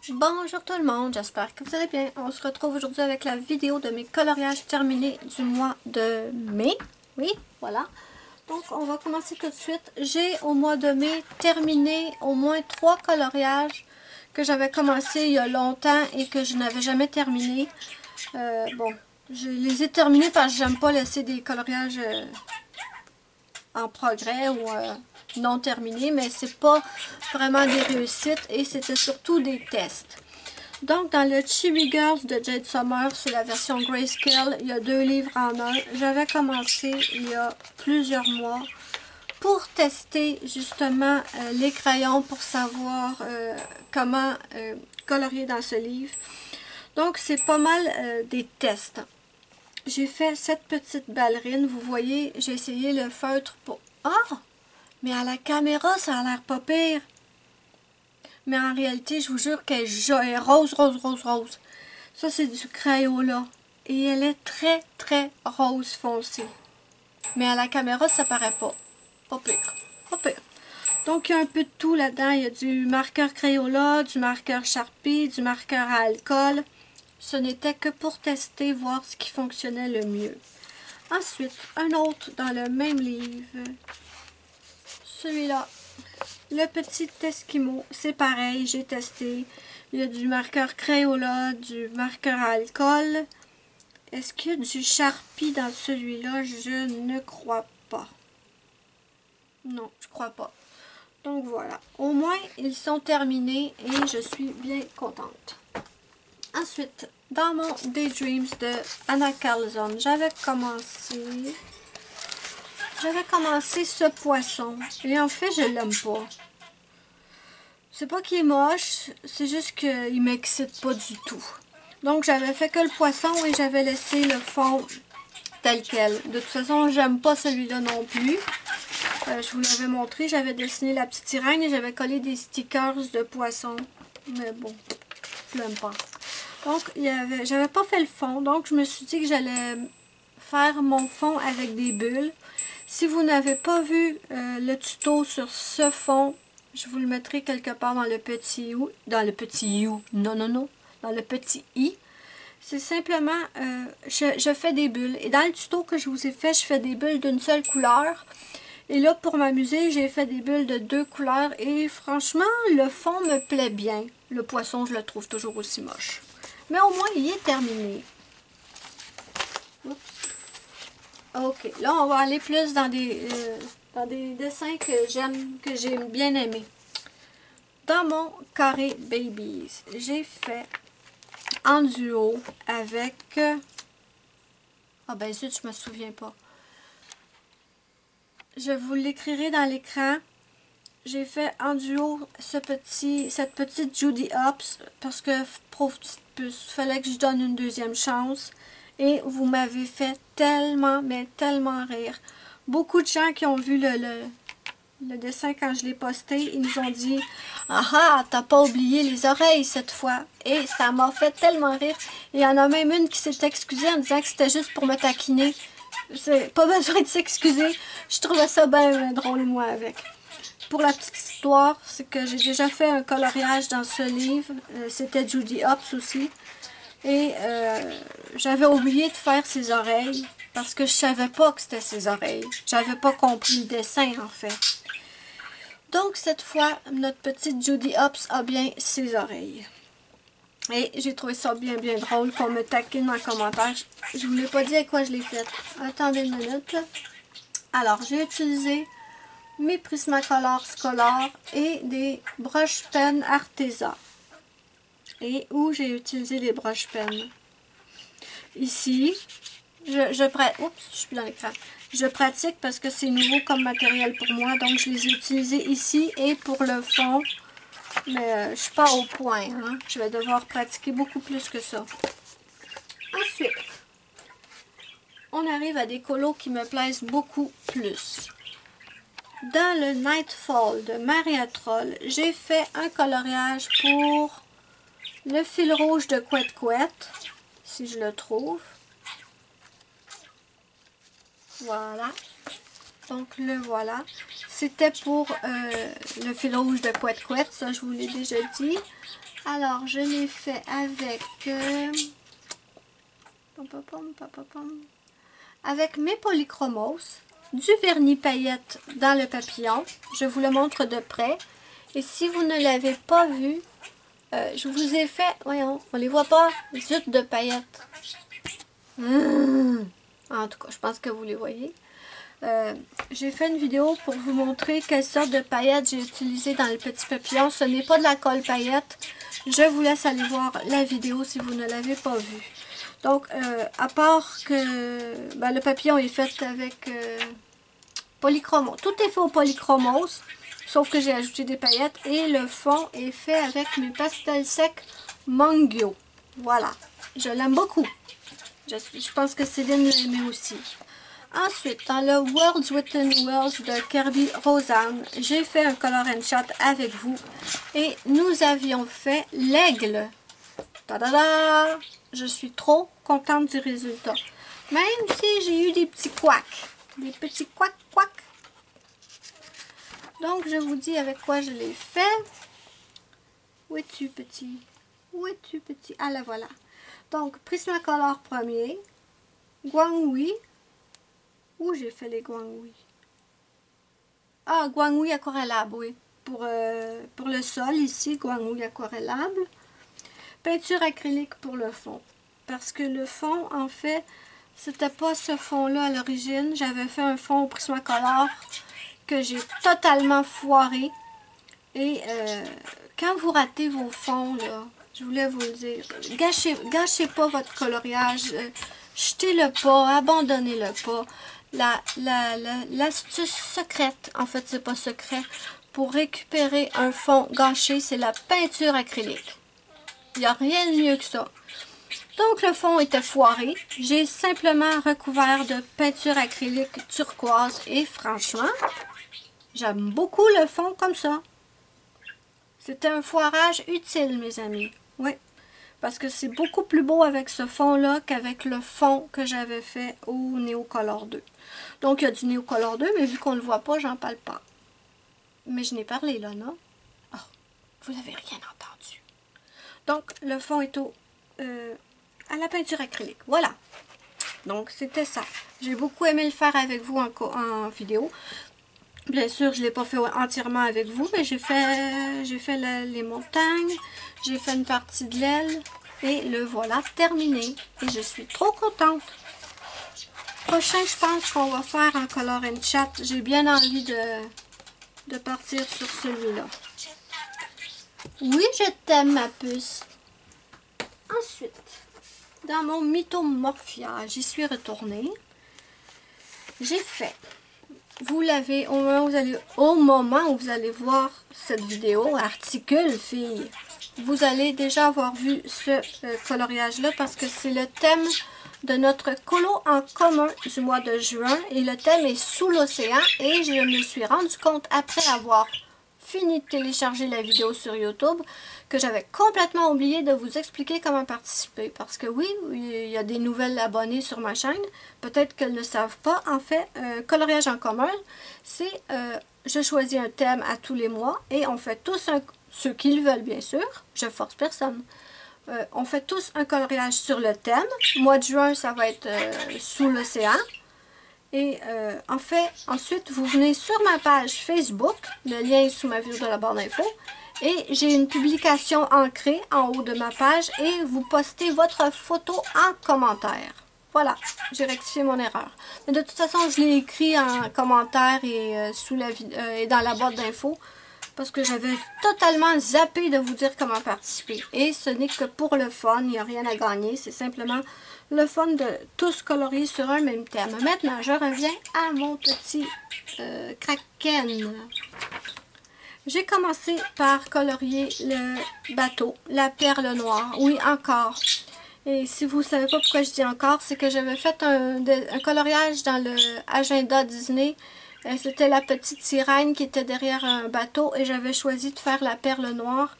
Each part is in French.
Bonjour tout le monde, j'espère que vous allez bien. On se retrouve aujourd'hui avec la vidéo de mes coloriages terminés du mois de mai. Oui, voilà. Donc on va commencer tout de suite. J'ai au mois de mai terminé au moins 3 coloriages que j'avais commencé il y a longtemps et que je n'avais jamais terminé. Bon, je les ai terminés parce que j'aime pas laisser des coloriages en progrès ou non terminés, mais c'est pas vraiment des réussites et c'était surtout des tests. Donc, dans le Chibi Girls de Jade Summer, c'est la version Grayscale, il y a 2 livres en un. J'avais commencé il y a plusieurs mois pour tester justement les crayons pour savoir comment colorier dans ce livre. Donc, c'est pas mal des tests. J'ai fait cette petite ballerine. Vous voyez, j'ai essayé le feutre pour... Ah! Mais à la caméra, ça a l'air pas pire. Mais en réalité, je vous jure qu'elle est rose, rose, rose, rose. Ça, c'est du Crayola. Et elle est très, très rose foncé. Mais à la caméra, ça paraît pas. Pas pire. Pas pire. Donc, il y a un peu de tout là-dedans. Il y a du marqueur Crayola, du marqueur Sharpie, du marqueur à alcool. Ce n'était que pour tester, voir ce qui fonctionnait le mieux. Ensuite, un autre dans le même livre. Celui-là. Le petit Esquimau, c'est pareil, j'ai testé. Il y a du marqueur Crayola, du marqueur à alcool. Est-ce qu'il y a du Sharpie dans celui-là? Je ne crois pas. Non, je crois pas. Donc voilà. Au moins, ils sont terminés et je suis bien contente. Ensuite, dans mon Daydreams de Anna Carlson, j'avais commencé ce poisson. Et en fait, je l'aime pas. C'est pas qu'il est moche, c'est juste qu'il m'excite pas du tout. Donc, j'avais fait que le poisson et j'avais laissé le fond tel quel. De toute façon, j'aime pas celui-là non plus. Je vous l'avais montré, j'avais dessiné la petite sirène et j'avais collé des stickers de poisson. Mais bon, je l'aime pas. Donc, j'avais pas fait le fond, donc je me suis dit que j'allais faire mon fond avec des bulles. Si vous n'avez pas vu le tuto sur ce fond, je vous le mettrai quelque part dans le petit i. Dans le petit i. C'est simplement, je fais des bulles. Et dans le tuto que je vous ai fait, je fais des bulles d'une seule couleur. Et là, pour m'amuser, j'ai fait des bulles de 2 couleurs. Et franchement, le fond me plaît bien. Le poisson, je le trouve toujours aussi moche. Mais au moins, il est terminé. Oups. Ok, là, on va aller plus dans des dessins que j'ai bien aimés. Dans mon carré Babies, j'ai fait en duo avec... Ah ben zut, je me souviens pas. Je vous l'écrirai dans l'écran. J'ai fait en duo cette petite Judy Hopps parce que fallait que je donne une deuxième chance. Et vous m'avez fait tellement, mais tellement rire. Beaucoup de gens qui ont vu le dessin quand je l'ai posté, ils nous ont dit « Ah ah, t'as pas oublié les oreilles cette fois! » Et ça m'a fait tellement rire. Il y en a même une qui s'est excusée en disant que c'était juste pour me taquiner. C'est pas besoin de s'excuser. Je trouvais ça bien drôle, moi, avec. Pour la petite histoire, c'est que j'ai déjà fait un coloriage dans ce livre. C'était Judy Hopps aussi. Et j'avais oublié de faire ses oreilles parce que je savais pas que c'était ses oreilles. J'avais pas compris le dessin, en fait. Donc, cette fois, notre petite Judy Hopps a bien ses oreilles. Et j'ai trouvé ça bien, bien drôle qu'on me taquine en commentaire. Je vous l'ai pas dit à quoi je l'ai fait. Attendez une minute. Là. Alors, j'ai utilisé mes Prismacolor scolaires et des broches-pennes Arteza. Et où j'ai utilisé les broches-pennes. Ici, oups, je suis dans l'écran. Je pratique parce que c'est nouveau comme matériel pour moi. Donc, je les ai utilisés ici et pour le fond. Mais je suis pas au point. Hein. Je vais devoir pratiquer beaucoup plus que ça. Ensuite, on arrive à des colos qui me plaisent beaucoup plus. Dans le Nightfall de Maria Troll, j'ai fait un coloriage pour le fil rouge de Couette Couette, si je le trouve. Voilà. Donc le voilà. C'était pour le fil rouge de Couette Couette, ça je vous l'ai déjà dit. Alors je l'ai fait avec avec mes polychromos, du vernis paillettes dans le papillon. Je vous le montre de près. Et si vous ne l'avez pas vu, je vous ai fait, voyons, on les voit pas, zut de paillettes. En tout cas, je pense que vous les voyez. J'ai fait une vidéo pour vous montrer quelle sorte de paillettes j'ai utilisé dans le petit papillon. Ce n'est pas de la colle paillette. Je vous laisse aller voir la vidéo si vous ne l'avez pas vue. Donc, à part que ben, le papillon est fait avec polychromos. Tout est fait au polychromos, sauf que j'ai ajouté des paillettes. Et le fond est fait avec mes pastels secs Mangyo. Voilà, je l'aime beaucoup. Je pense que Céline l'aimait aussi. Ensuite, dans le Worlds Within Worlds de Kirby Roseanne, j'ai fait un color and shot avec vous. Et nous avions fait l'aigle. Ta-da-da! Je suis trop contente du résultat. Même si j'ai eu des petits couacs. Des petits couacs. Donc, je vous dis avec quoi je l'ai fait. Où es-tu, petit? Où es-tu, petit? Ah, là, voilà. Donc, Prismacolor premier. Guanghui. Où j'ai fait les Guanghui? Ah, Guanghui aquarellable, oui. Pour le sol, ici, Guanghui aquarellable. Peinture acrylique pour le fond. Parce que le fond, en fait, c'était pas ce fond-là à l'origine. J'avais fait un fond au Prismacolor que j'ai totalement foiré. Et quand vous ratez vos fonds, là, je voulais vous le dire, gâchez pas votre coloriage. Jetez-le pas, abandonnez-le pas. L'astuce secrète, en fait, c'est pas secret, pour récupérer un fond gâché, c'est la peinture acrylique. Il n'y a rien de mieux que ça. Donc, le fond était foiré. J'ai simplement recouvert de peinture acrylique turquoise et franchement, j'aime beaucoup le fond comme ça. C'était un foirage utile, mes amis. Oui, parce que c'est beaucoup plus beau avec ce fond-là qu'avec le fond que j'avais fait au Neocolor 2. Donc, il y a du Neocolor 2, mais vu qu'on ne le voit pas, j'en parle pas. Mais je n'ai parlé là, non? Oh, vous n'avez rien entendu. Donc, le fond est à la peinture acrylique. Voilà. Donc, c'était ça. J'ai beaucoup aimé le faire avec vous en vidéo. Bien sûr, je ne l'ai pas fait entièrement avec vous, mais j'ai fait les montagnes, j'ai fait une partie de l'aile et le voilà terminé. Et je suis trop contente. Prochain, je pense qu'on va faire un color and chat. J'ai bien envie de partir sur celui-là. Oui, je t'aime, ma puce. Ensuite, dans mon Mythomorphia, j'y suis retournée. J'ai fait... Vous l'avez, au moment où vous allez voir cette vidéo, articule, fille, vous allez déjà avoir vu ce coloriage-là parce que c'est le thème de notre colo en commun du mois de juin. Et le thème est sous l'océan et je me suis rendu compte après avoir fini de télécharger la vidéo sur YouTube que j'avais complètement oublié de vous expliquer comment participer. Parce que oui, il y a des nouvelles abonnés sur ma chaîne. Peut-être qu'elles ne le savent pas. En fait, coloriage en commun, c'est je choisis un thème à tous les mois et on fait tous ceux qui le veulent, bien sûr. Je force personne. On fait tous un coloriage sur le thème. Mois de juin, ça va être sous l'océan. Et en fait, ensuite, vous venez sur ma page Facebook, le lien est sous ma vidéo dans la barre d'infos, et j'ai une publication ancrée en haut de ma page et vous postez votre photo en commentaire. Voilà, j'ai rectifié mon erreur. Mais de toute façon, je l'ai écrit en commentaire et, et dans la boîte d'infos parce que j'avais totalement zappé de vous dire comment participer. Et ce n'est que pour le fun, il n'y a rien à gagner, c'est simplement... le fun de tous colorier sur un même thème. Maintenant, je reviens à mon petit kraken. J'ai commencé par colorier le bateau, la perle noire. Oui, encore. Et si vous ne savez pas pourquoi je dis encore, c'est que j'avais fait un coloriage dans le agenda Disney. C'était la petite sirène qui était derrière un bateau et j'avais choisi de faire la perle noire.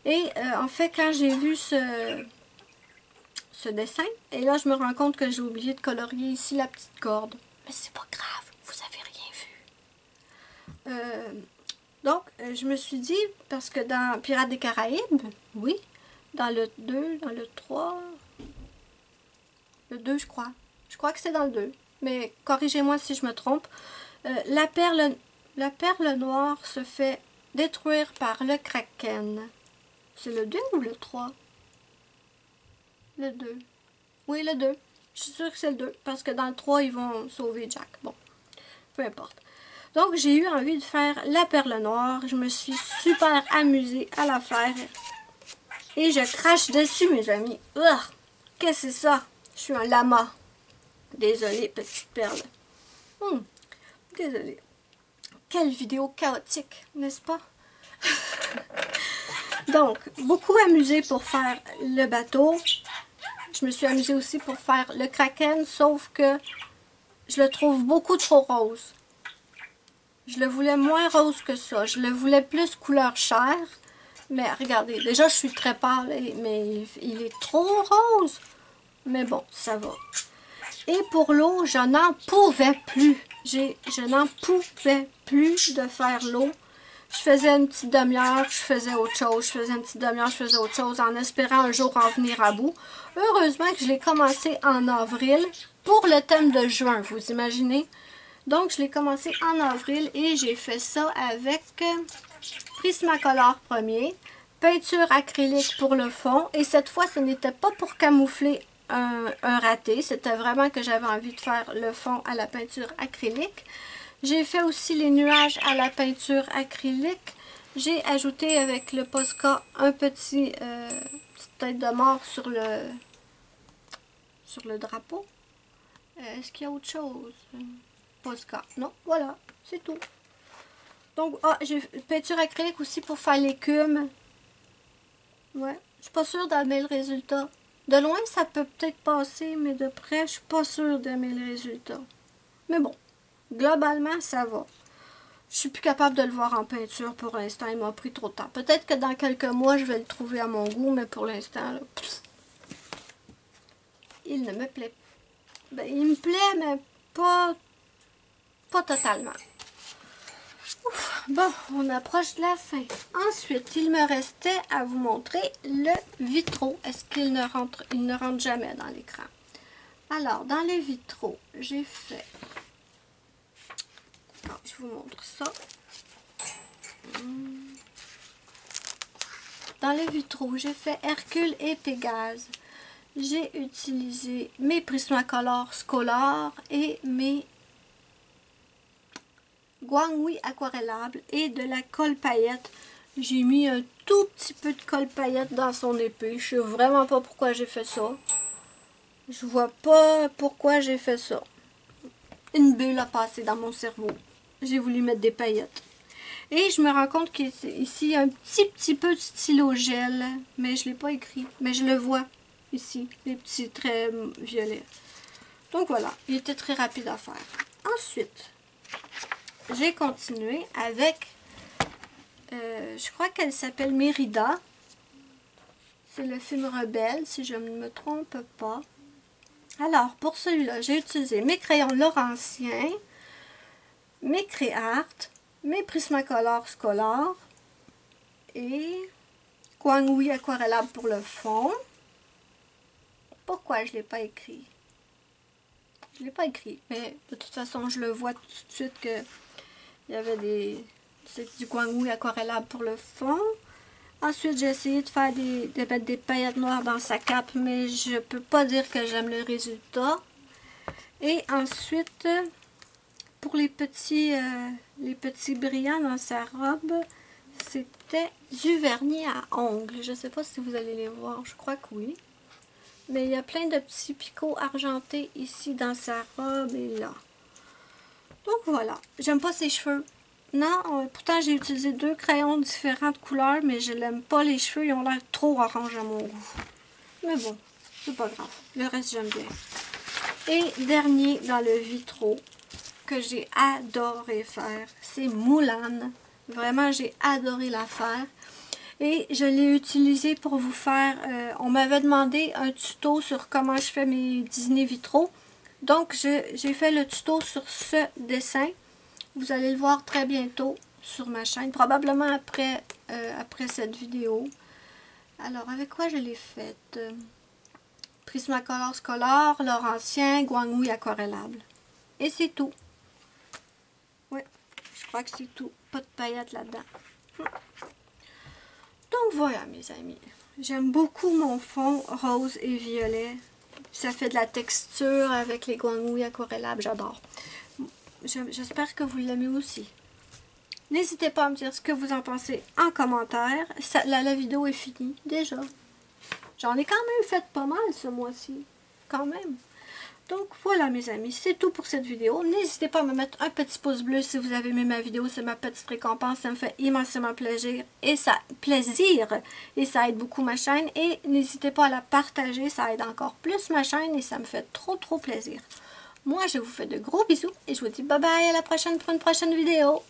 Et en fait, quand j'ai vu ce dessin. Et là, je me rends compte que j'ai oublié de colorier ici la petite corde. Mais c'est pas grave, vous avez rien Donc, je me suis dit, parce que dans Pirates des Caraïbes, oui, dans le 2, dans le 3, le 2 je crois que c'est dans le 2, mais corrigez-moi si je me trompe, la perle noire se fait détruire par le Kraken. C'est le 2 ou le 3? Le 2. Oui, le 2. Je suis sûre que c'est le 2, parce que dans le 3, ils vont sauver Jack. Bon, peu importe. Donc, j'ai eu envie de faire la perle noire. Je me suis super amusée à la faire. Et je crache dessus, mes amis. Qu'est-ce que c'est ça? Je suis un lama. Désolée, petite perle. Désolée. Quelle vidéo chaotique, n'est-ce pas? Donc, beaucoup amusée pour faire le bateau. Je me suis amusée aussi pour faire le Kraken, sauf que je le trouve beaucoup trop rose. Je le voulais moins rose que ça. Je le voulais plus couleur chair. Mais regardez, déjà je suis très pâle, mais il est trop rose. Mais bon, ça va. Et pour l'eau, je n'en pouvais plus. Je n'en pouvais plus de faire l'eau. Je faisais une petite demi-heure, je faisais autre chose. Je faisais une petite demi-heure, je faisais autre chose en espérant un jour en venir à bout. Heureusement que je l'ai commencé en avril pour le thème de juin, vous imaginez? Donc, je l'ai commencé en avril et j'ai fait ça avec Prismacolor premier, peinture acrylique pour le fond. Et cette fois, ce n'était pas pour camoufler un raté. C'était vraiment que j'avais envie de faire le fond à la peinture acrylique. J'ai fait aussi les nuages à la peinture acrylique. J'ai ajouté avec le Posca un petite tête de mort sur le drapeau. Est-ce qu'il y a autre chose? Posca. Non, voilà, c'est tout. Donc, j'ai peinture acrylique aussi pour faire l'écume. Ouais, je suis pas sûre d'aimer le résultat. De loin, ça peut peut-être passer, mais de près, je suis pas sûre d'aimer le résultat. Mais bon, globalement, ça va. Je suis plus capable de le voir en peinture pour l'instant. Il m'a pris trop de temps. Peut-être que dans quelques mois, je vais le trouver à mon goût, mais pour l'instant, il ne me plaît pas. Ben, il me plaît, mais pas totalement. Ouf, bon, on approche de la fin. Ensuite, il me restait à vous montrer le vitraux. Est-ce qu'il ne rentre? Il ne rentre jamais dans l'écran. Alors, dans les vitraux, j'ai fait... je vous montre ça. Dans les vitraux, j'ai fait Hercule et Pégase. J'ai utilisé mes Prismacolor scolaires et mes Guanghui aquarellables et de la colle paillette. J'ai mis un tout petit peu de colle paillette dans son épée. Je sais vraiment pas pourquoi j'ai fait ça. Je vois pas pourquoi j'ai fait ça. Une bulle a passé dans mon cerveau. J'ai voulu mettre des paillettes. Et je me rends compte qu'ici, il y a un petit peu de stylo gel. Mais je ne l'ai pas écrit. Mais je le vois ici. Les petits traits violets. Donc voilà. Il était très rapide à faire. Ensuite, j'ai continué avec... je crois qu'elle s'appelle Mérida. C'est le film Rebelle, si je ne me trompe pas. Alors, pour celui-là, j'ai utilisé mes crayons Laurentien, mes Créart, mes Prismacolor scolaires et Guanghui aquarellable pour le fond. Pourquoi je ne l'ai pas écrit? Je ne l'ai pas écrit, mais de toute façon, je le vois tout de suite que il y avait du Guanghui aquarellable pour le fond. Ensuite, j'ai essayé de faire de mettre des paillettes noires dans sa cape, mais je peux pas dire que j'aime le résultat. Et ensuite, pour les petits brillants dans sa robe, c'était du vernis à ongles. Je sais pas si vous allez les voir, je crois que oui. Mais il y a plein de petits picots argentés ici dans sa robe et là. Donc voilà, j'aime pas ses cheveux. Non, pourtant j'ai utilisé 2 crayons de différentes couleurs, mais je l'aime pas les cheveux, ils ont l'air trop orange à mon goût. Mais bon, c'est pas grave, le reste j'aime bien. Et dernier dans le vitraux que j'ai adoré faire, c'est Moulane. Vraiment, j'ai adoré la faire. Et je l'ai utilisé pour vous faire, on m'avait demandé un tuto sur comment je fais mes Disney vitraux. Donc j'ai fait le tuto sur ce dessin. Vous allez le voir très bientôt sur ma chaîne, probablement après cette vidéo. Alors, avec quoi je l'ai faite? Prismacolor Color, Laurentien, Guanghui aquarellable. Et c'est tout. Oui, je crois que c'est tout. Pas de paillettes là-dedans. Donc voilà mes amis. J'aime beaucoup mon fond rose et violet. Ça fait de la texture avec les Guanghui aquarellables. J'adore. J'espère que vous l'aimez aussi. N'hésitez pas à me dire ce que vous en pensez en commentaire. La vidéo est finie déjà. J'en ai quand même fait pas mal ce mois-ci. Quand même. Donc voilà mes amis, c'est tout pour cette vidéo. N'hésitez pas à me mettre un petit pouce bleu si vous avez aimé ma vidéo. C'est ma petite récompense. Ça me fait immensément plaisir. Et ça aide beaucoup ma chaîne. Et n'hésitez pas à la partager. Ça aide encore plus ma chaîne et ça me fait trop plaisir. Moi, je vous fais de gros bisous et je vous dis bye bye à la prochaine pour une prochaine vidéo.